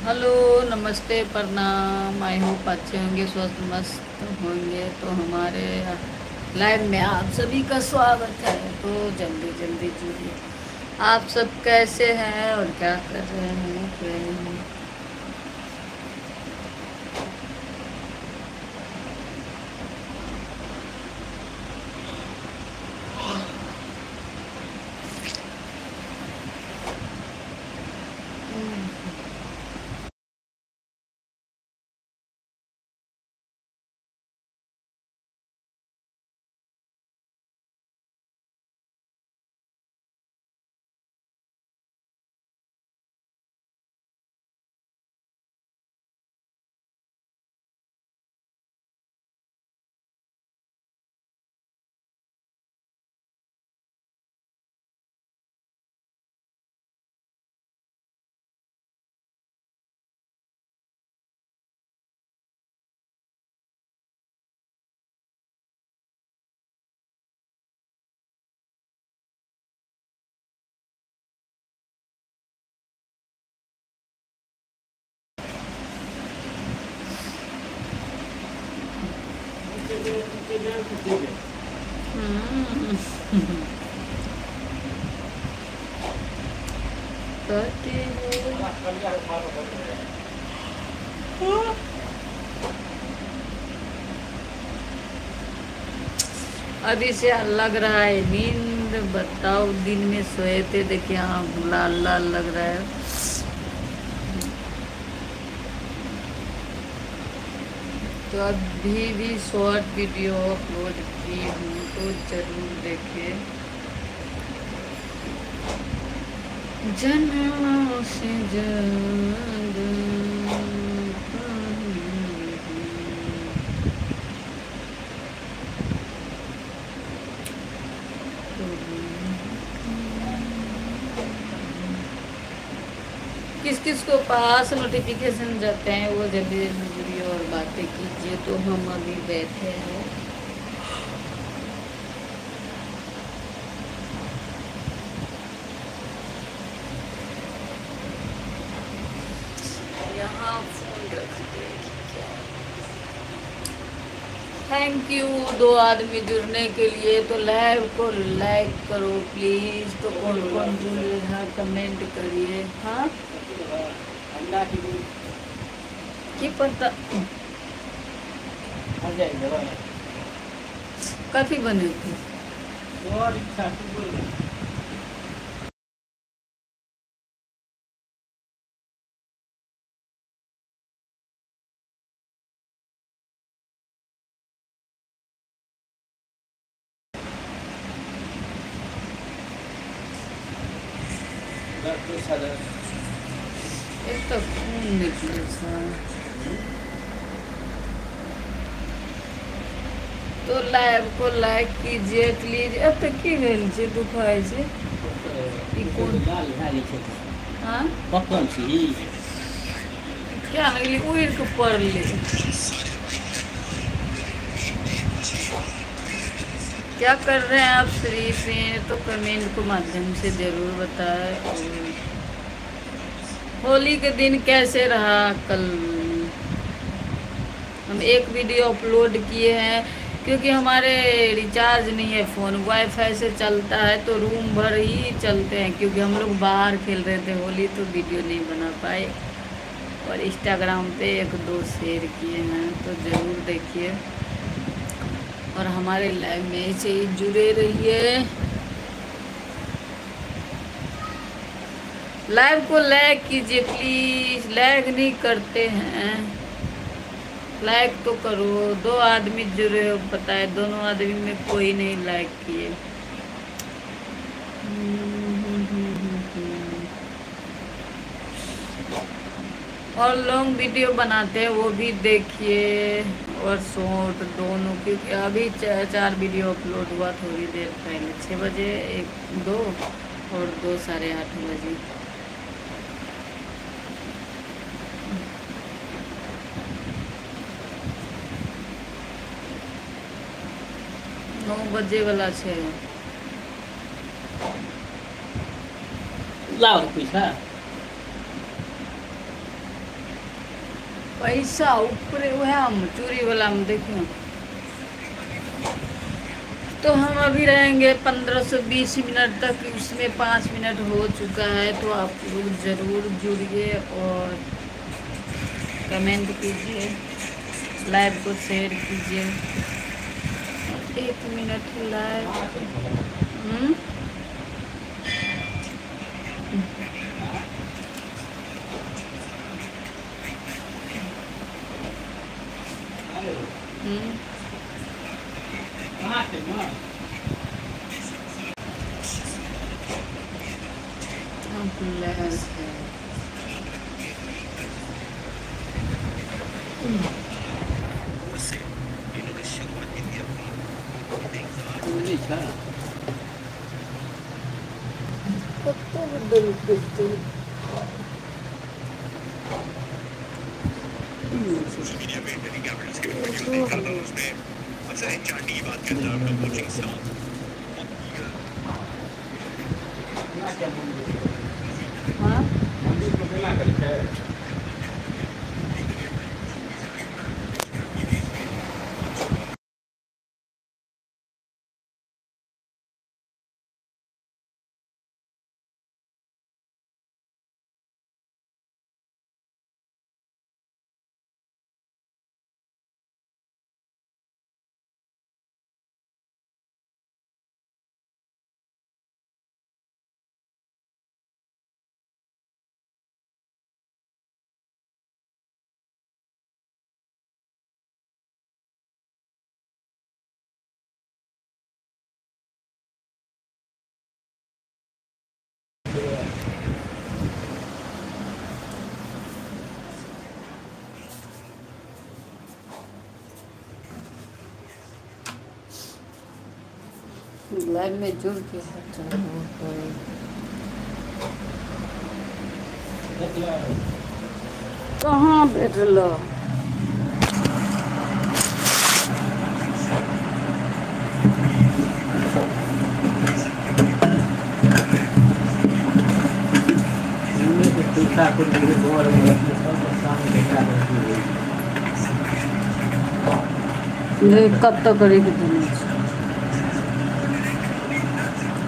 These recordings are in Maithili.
हेलो, नमस्ते, प्रणाम। आई होप अच्छे होंगे, स्वस्थ मस्त होंगे। तो हमारे लाइव में आप सभी का स्वागत है। तो जल्दी जल्दी जुड़िए। आप सब कैसे हैं और क्या कर रहे हैं फ्रेंड? हम्म, करती हूँ। अभी से लग रहा है नींद। बताओ, दिन में सोए थे, देखिए हाँ लाल लाल लग रहा है। तो अभी भी शॉर्ट वीडियो अपलोड की हूँ, तो जरूर देखिए। जन्मों से ज्यादा किस किस को पास नोटिफिकेशन जाते हैं वो जल्दी जल्दी जुड़िए और बातें कीजिए। तो हम अभी बैठे हैं। यहाँ फोन रख दे। थैंक यू 2 आदमी जुड़ने के लिए। तो लाइव को लाइक करो प्लीज। तो कौन कौन जुड़े हैं कमेंट करिए। हाँ, की पता काफी बने थे। एक तो खून निकले था। तो लाइव को लाइक कीजिए प्लीज। अब तक की भेल छै दुखाई छै। ई कौन हाँ क्या लगली उड़ के पड़ले। क्या कर रहे हैं आप फ्री से? तो कमेंट के माध्यम से जरूर बताएं। और होली के दिन कैसे रहा कल? हम एक वीडियो अपलोड किए हैं क्योंकि हमारे रिचार्ज नहीं है, फ़ोन वाईफाई से चलता है तो रूम भर ही चलते हैं। क्योंकि हम लोग बाहर खेल रहे थे होली, तो वीडियो नहीं बना पाए। और इंस्टाग्राम पे 1-2 शेयर किए हैं, तो ज़रूर देखिए। और हमारे लाइव में ऐसे ही जुड़े रहिए। लाइव को लाइक कीजिए प्लीज। लाइक नहीं करते हैं, लाइक तो करो। 2 आदमी जुड़े हो, पता है दोनों आदमी में कोई नहीं लाइक किए। और लॉन्ग वीडियो बनाते हैं वो भी देखिए, और शॉर्ट दोनों। क्योंकि अभी 4 वीडियो अपलोड हुआ थोड़ी देर पहले, 6 बजे 1-2 और 2 8:30 बजे। 9 बजे वाला है। लाओ पैसा पैसा ऊपर वह चूरी वाला में देखिए। तो हम अभी रहेंगे 15 से 20 मिनट तक, उसमें 5 मिनट हो चुका है। तो आप लोग ज़रूर जुड़िए और कमेंट कीजिए, लाइव को शेयर कीजिए। 1 मिनट लाइव। हम्म हम्म अब लाइव है। कत्तो बदल कत्तो। हाँ लाइव में जुड़ के कहाँ बैठल? कब तक करेगी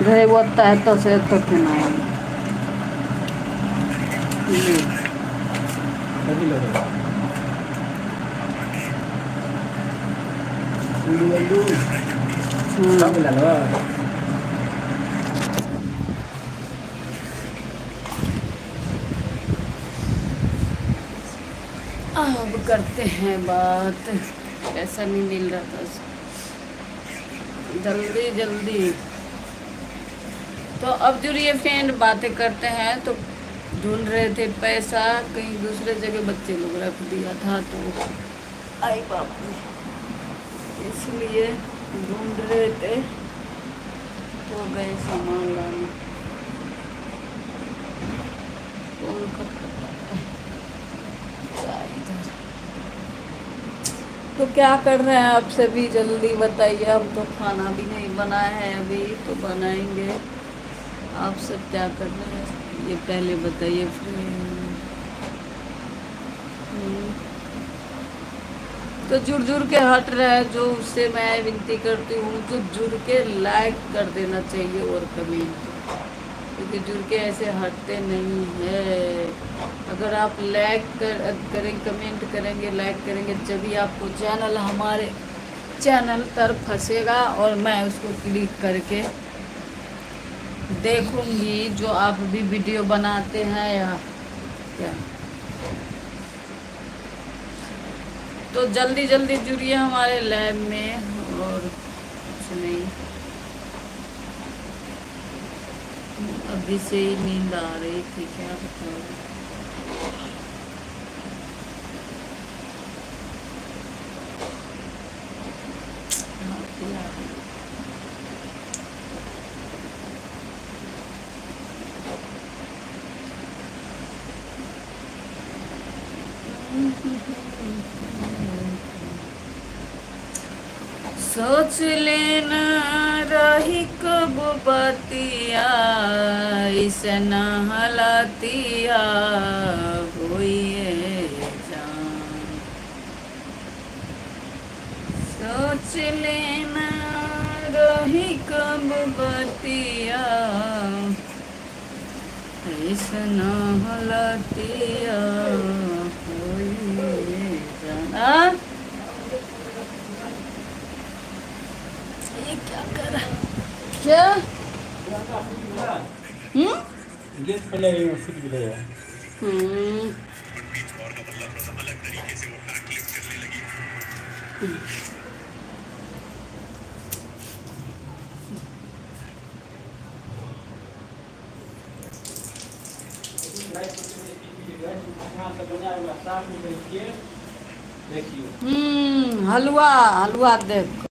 घरे वो है तो से तो ना अब करते हैं बात। पैसा नहीं मिल रहा था, जल्दी जल्दी। तो अब जो ये फ्रेंड बातें करते हैं तो ढूंढ रहे थे पैसा, कहीं दूसरे जगह बच्चे लोग रख दिया था तो आई बाबू, इसलिए ढूंढ रहे थे तो गए सामान लाने। तो क्या कर रहे हैं आप सभी, जल्दी बताइए। हम तो खाना भी नहीं बनाए हैं अभी, तो बनाएंगे। आप सब क्या कर रहे हैं ये पहले बताइए फ्रेंड। तो जुड़ जुड़ के हट रहे हैं, जो उससे मैं विनती करती हूँ तो जुड़ के लाइक कर देना चाहिए और कमेंट, क्योंकि जुड़ के ऐसे हटते नहीं है। अगर आप लाइक करें, कमेंट करेंगे, लाइक करेंगे, जब आपको चैनल हमारे चैनल पर फंसेगा और मैं उसको क्लिक करके देखूंगी जो आप भी वीडियो बनाते हैं या क्या। तो जल्दी जल्दी जुड़िए हमारे लैब में। और कुछ नहीं, अभी से ही नींद आ रही थी, क्या बताओ। सोच लेना रही कब बतिया, इतना हलातिया होइए जान। लेना रही कब बतिया ऐसना हलतिया होई जाना। ये क्या कर रहा है? क्या हम्म हलवा हलवा देख